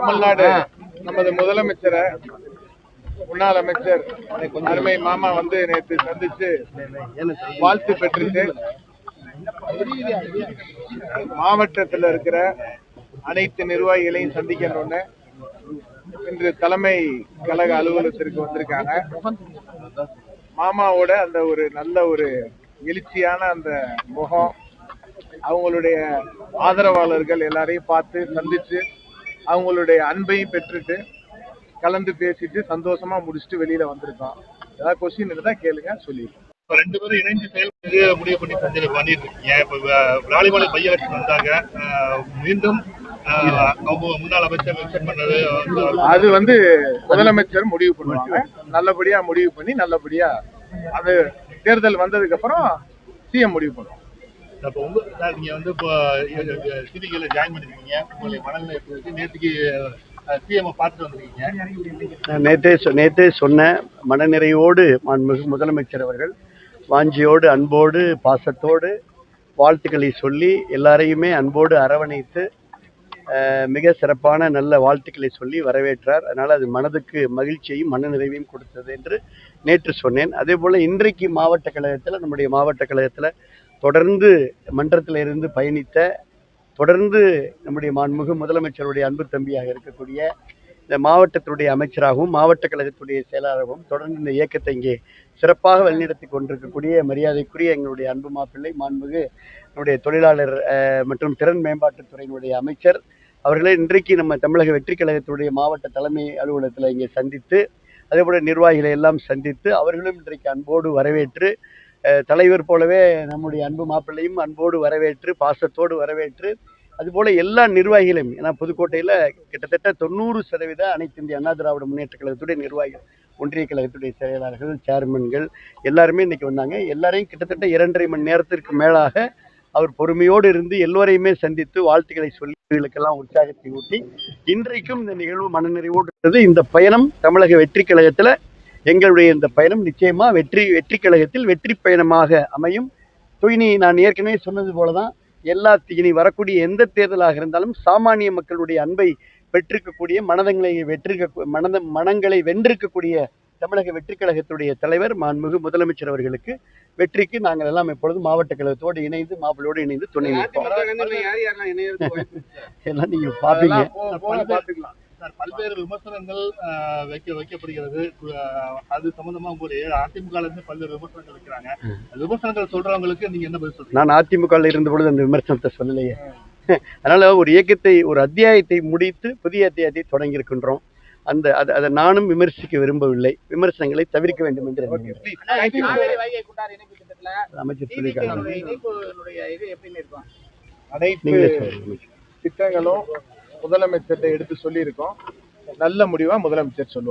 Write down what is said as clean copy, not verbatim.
தமிழ்நாடு நமது முதலமைச்சரை முன்னாள் அமைச்சர் அருமை மாமா வந்து நேற்று சந்திச்சு வாழ்த்து பெற்றுட்டு மாவட்டத்தில் இருக்கிற அனைத்து நிர்வாகிகளையும் சந்திக்கணும்னு இன்று தலைமை கழக அலுவலகத்திற்கு வந்திருக்காங்க. மாமாவோட அந்த ஒரு நல்ல ஒரு எழுச்சியான அந்த முகம், அவங்களுடைய ஆதரவாளர்கள் எல்லாரையும் பார்த்து சந்திச்சு அவங்களுடைய அன்பையும் பெற்றுட்டு கலந்து பேசிட்டு சந்தோஷமா முடிச்சுட்டு வெளியில வந்திருக்கோம். ஏதாவது கொஸ்டின் இருந்தா கேளுங்க, சொல்லிடுறோம். ரெண்டு பேரும் இணைந்து செயல்பட்டு முடிவு பண்ணி பண்ணிட்டு இருக்கீங்க. இப்ப விராலிமலை பை எலெக்ஷன் வந்தாங்க, மீண்டும் முன்னாள் அமைச்சர் பண்ணது அது வந்து முதலமைச்சர் முடிவு பண்ணுவாங்க. நல்லபடியா முடிவு பண்ணி நல்லபடியா அது தேர்தல் வந்ததுக்கு அப்புறம் சிஎம் முடிவு பண்ணுவாங்க. நீங்க வந்து இப்போ சிபிஐல ஜாயின் பண்ணிருக்கீங்க, உங்களுடைய மனநிலை எப்படி இருக்கு? நேற்றுக்கு சிஎம் பார்த்துட்டு வந்திருக்கீங்க. நேற்றே சொன்ன மனநிறைவோடு மாண்புமிகு முதலமைச்சர் அவர்கள் வாஞ்சியோடு அன்போடு பாசத்தோடு வாழ்த்துக்களை சொல்லி எல்லாரையுமே அன்போடு அரவணைத்து மிக சிறப்பான நல்ல வாழ்த்துக்களை சொல்லி வரவேற்றார். அதனால் அது மனதுக்கு மகிழ்ச்சியையும் மனநிறைவையும் கொடுத்தது என்று நேற்று சொன்னேன். அதே போல் இன்றைக்கு மாவட்ட கழகத்தில் நம்முடைய மாவட்ட கழகத்தில் தொடர்ந்து மன்றத்தில் இருந்து பயணித்த, தொடர்ந்து நம்முடைய மாண்புமிகு முதலமைச்சருடைய அன்பு தம்பியாக இருக்கக்கூடிய இந்த மாவட்டத்தினுடைய அமைச்சராகவும் மாவட்ட கழகத்துடைய செயலாளராகவும் தொடர்ந்து இந்த இயக்கத்தை இங்கே சிறப்பாக வழிநடத்தி கொண்டிருக்கக்கூடிய மரியாதைக்குரிய எங்களுடைய அன்பு மாப்பிள்ளை மாண்புமிகு நம்முடைய தொழிலாளர் மற்றும் திறன் மேம்பாட்டுத்துறையினுடைய அமைச்சர் அவர்களே இன்றைக்கு நம்ம தமிழக வெற்றி கழகத்துடைய மாவட்ட தலைமை அலுவலகத்தில் இங்கே சந்தித்து, அதேபோல் நிர்வாகிகளை எல்லாம் சந்தித்து அவர்களும் இன்றைக்கு அன்போடு வரவேற்று, தலைவர் போலவே நம்முடைய அன்பு மாப்பிள்ளையும் அன்போடு வரவேற்று பாசத்தோடு வரவேற்று, அதுபோல் எல்லா நிர்வாகிகளையும், ஏன்னா புதுக்கோட்டையில் கிட்டத்தட்ட 90% அனைத்து இந்திய அண்ணா திராவிட முன்னேற்ற கழகத்துடைய நிர்வாகிகள், ஒன்றிய கழகத்துடைய செயலாளர்கள், சேர்மன்கள் எல்லாருமே இன்னைக்கு வந்தாங்க. எல்லாரையும் கிட்டத்தட்ட 2.5 மணி நேரத்திற்கு மேலாக அவர் பொறுமையோடு இருந்து எல்லோரையுமே சந்தித்து வாழ்த்துக்களை சொல்லி இவர்களுக்கெல்லாம் உற்சாகத்தை ஊட்டி இன்றைக்கும் இந்த நிகழ்வு மனநிறைவோடு இருந்தது. இந்த பயணம் தமிழக வெற்றி கழகத்தில் எங்களுடைய இந்த பயணம் நிச்சயமா வெற்றி கழகத்தில் வெற்றி பயணமாக அமையும். துயினி நான் ஏற்கனவே சொன்னது போலதான் இனி வரக்கூடிய எந்த தேர்தலாக இருந்தாலும் சாமானிய மக்களுடைய அன்பை பெற்றிருக்கக்கூடிய மனங்களை வென்றிருக்கக்கூடிய தமிழக வெற்றி கழகத்துடைய தலைவர் மாண்புமிகு முதலமைச்சர் அவர்களுக்கு வெற்றிக்கு நாங்கள் எல்லாம் எப்பொழுதும் மாவட்ட கழகத்தோடு இணைந்து மாப்பிள்ளோடு இணைந்து துணை நிற்போம். எல்லாம் நீங்க பாப்பீங்க. பல்வேறு விமர்சனங்கள் வைக்கப்படுகிறது. அது சம்பந்தமா உங்களுடைய அதிமுக இருந்து பல்வேறு விமர்சனங்கள் வைக்கிறாங்க. விமர்சனங்கள் சொல்றவங்களுக்கு நீங்க என்ன பதில் சொல்றீங்க? நான் அதிமுக இருந்த பொழுது அந்த விமர்சனத்தை சொல்லலையே. அதனால ஒரு இயக்கத்தை, ஒரு அத்தியாயத்தை முடித்து புதிய அத்தியாயத்தை தொடங்கி இருக்கின்றோம். அதை நானும் விமர்சிக்க விரும்பவில்லை. விமர்சனங்களை தவிர்க்க வேண்டும் என்று அமைச்சர் சொல்லியிருக்காங்க. அனைத்து திட்டங்களும் முதலமைச்சர்கிட்ட எடுத்து சொல்லி இருக்கோம். நல்ல முடிவா முதலமைச்சர் சொல்லுவாங்க.